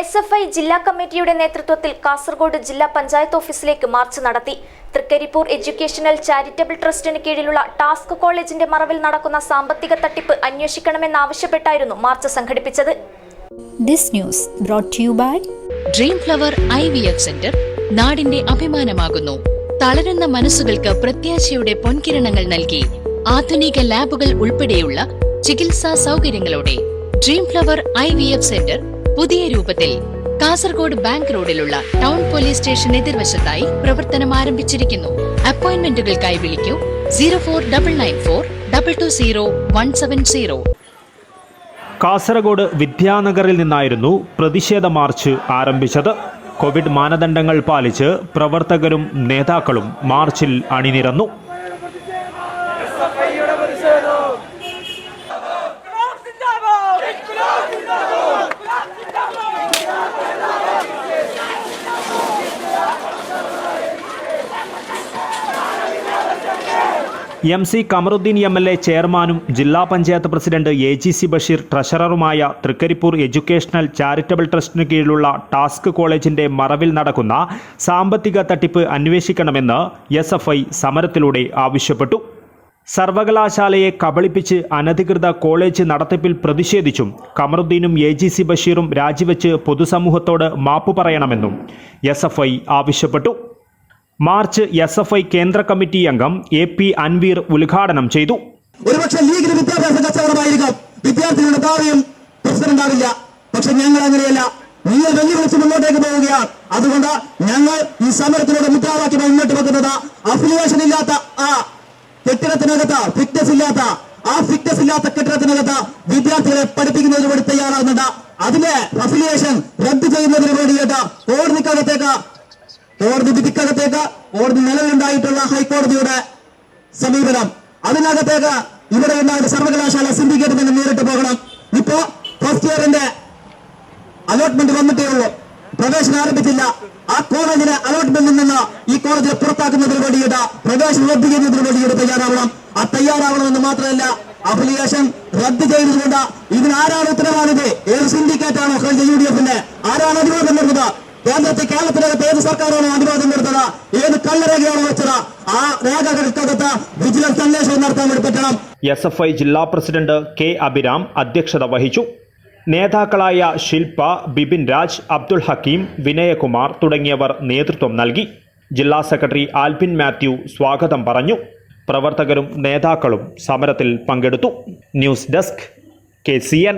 SFI ജില്ലാ കമ്മിറ്റിയുടെ നേതൃത്വത്തിൽ കാസർഗോഡ് ജില്ലാ പഞ്ചായത്ത് ഓഫീസിലേക്ക് മാർച്ച് നടത്തി. തൃക്കരിപ്പൂർ എഡ്യൂക്കേഷണൽ ചാരിറ്റബിൾ ട്രസ്റ്റിന് കീഴിലുള്ള ടാസ്ക് കോളേജിന്റെ മറവിൽ നടക്കുന്ന സാമ്പത്തിക തട്ടിപ്പ് അന്വേഷിക്കണമെന്നാവശ്യപ്പെട്ടായിരുന്നു മാർച്ച് സംഘടിപ്പിച്ചത്. This news brought to you by dream flower IVF centre നാടിന്റെ അഭിമാനമാകുന്നു. തളരുന്ന മനസ്സുകൾക്ക് പ്രത്യാശയുടെ പൊൻകിരണങ്ങൾ നൽകി ആധുനിക ലാബുകൾ ഉൾപ്പെടെയുള്ള ചികിത്സാ സൗകര്യങ്ങളോടെ ഡ്രീം ഫ്ലവർ IVF സെന്റർ പുതിയ രൂപത്തിൽ കാസർഗോഡ് ബാങ്ക് റോഡിലുള്ള ടൗൺ പോലീസ് സ്റ്റേഷൻ എതിർവശത്തായി പ്രവർത്തനം ആരംഭിച്ചിരിക്കുന്നു. അപ്പോയിന്റ്മെന്റുകൾക്കായി വിളിക്കൂ 04994220 കാസർഗോഡ് വിദ്യാനഗറിൽ നിന്നായിരുന്നു പ്രതിഷേധ മാർച്ച് ആരംഭിച്ചത്. കോവിഡ് മാനദണ്ഡങ്ങൾ പാലിച്ച് പ്രവർത്തകരും നേതാക്കളും മാർച്ചിൽ അണിനിരന്നു. MC കമറുദ്ദീൻ MLA ചെയർമാനും ജില്ലാ പഞ്ചായത്ത് പ്രസിഡന്റ് AGC ബഷീർ ട്രഷററുമായ തൃക്കരിപ്പൂർ എഡ്യൂക്കേഷണൽ ചാരിറ്റബിൾ ട്രസ്റ്റിന് കീഴിലുള്ള ടാസ്ക് കോളേജിന്റെ മറവിൽ നടക്കുന്ന സാമ്പത്തിക തട്ടിപ്പ് അന്വേഷിക്കണമെന്ന് SFI സമരത്തിലൂടെ ആവശ്യപ്പെട്ടു. സർവകലാശാലയെ കബളിപ്പിച്ച് അനധികൃത കോളേജ് നടത്തിപ്പിൽ പ്രതിഷേധിച്ചും കമറുദ്ദീനും AGC ബഷീറും രാജിവെച്ച് പൊതുസമൂഹത്തോട് മാപ്പു പറയണമെന്നും SFI ആവശ്യപ്പെട്ടു. മാർച്ച് SFI കേന്ദ്ര കമ്മിറ്റി അംഗം AP അൻവീർ ഉദ്ഘാടനം ചെയ്തു. ഒരുപക്ഷെ ലീഗിന് വിദ്യാഭ്യാസ കച്ചവടമായിരിക്കും, വിദ്യാർത്ഥികളുടെ ഭാവിയും പ്രശ്നമുണ്ടാവില്ല. പക്ഷെ ഞങ്ങൾ അങ്ങനെയല്ല, നിങ്ങൾ വെല്ലുവിളിച്ച് മുന്നോട്ടേക്ക് പോവുകയാണ്. അതുകൊണ്ട് ഞങ്ങൾ ഈ സമരത്തിലൂടെ മുദ്രാവാക്യമായി മുന്നോട്ട് വെക്കുന്നത് അഫിലിയേഷൻ ഇല്ലാത്ത ആ കെട്ടിടത്തിനകത്ത് ഫിറ്റ്നസ് ഇല്ലാത്ത കെട്ടിടത്തിനകത്ത് വിദ്യാർത്ഥികളെ പഠിപ്പിക്കുന്നതിന് വേണ്ടി തയ്യാറാകുന്നുണ്ട്. അതിന്റെ അഫിലിയേഷൻ റദ്ദ് ചെയ്യുന്നതിന് വേണ്ടിയിട്ട് കോടതി വിധിക്കകത്തേക്ക് കോടതി നിലവിലുണ്ടായിട്ടുള്ള ഹൈക്കോടതിയുടെ സമീപനം, അതിനകത്തേക്ക് ഇവിടെ ഉണ്ടായ സർവകലാശാല സിൻഡിക്കേറ്റ് തന്നെ നേരിട്ട് പോകണം. ഇപ്പോ ഫസ്റ്റ് ഇയറിന്റെ അലോട്ട്മെന്റ് വന്നിട്ടേ ഉള്ളൂ, പ്രവേശനം ആരംഭിച്ചില്ല. ആ കോളേജിലെ അലോട്ട്മെന്റിൽ നിന്ന് ഈ കോളേജിനെ പുറത്താക്കുന്നതിന് വേണ്ടിയിട്ട് പ്രവേശനം റദ്ദ് ചെയ്യുന്നതിന് വേണ്ടിയിട്ട് തയ്യാറാവണമെന്ന് മാത്രമല്ല, അഫിലിയേഷൻ റദ്ദ് ചെയ്തതുകൊണ്ട് ഇതിനാരാണ് ഉത്തരവാദിത്? ഏത് സിൻഡിക്കേറ്റാണോ UDFന്റെ? ആരാണ് അനുവാദം നൽകുന്നത്? കേരളത്തിനകത്ത് ഏത് സർക്കാരാണോ അനുവാദം കൊടുത്തത്? ഏത് കള്ളരേഖയാണോ വെച്ചത്? ആ രേഖകൾക്കകത്ത് വിജിലൻസ് അന്വേഷണം നടത്താൻ വേണ്ടി പറ്റണം. SFI ജില്ലാ പ്രസിഡന്റ് K അഭിരാം അധ്യക്ഷത വഹിച്ചു. നേതാക്കളായ ശില്പ, ബിപിൻ രാജ്, അബ്ദുൾ ഹക്കീം, വിനയകുമാർ തുടങ്ങിയവർ നേതൃത്വം നൽകി. ജില്ലാ സെക്രട്ടറി ആൽബിൻ മാത്യു സ്വാഗതം പറഞ്ഞു. പ്രവർത്തകരും നേതാക്കളും സമരത്തിൽ പങ്കെടുത്തു. News desk KCN.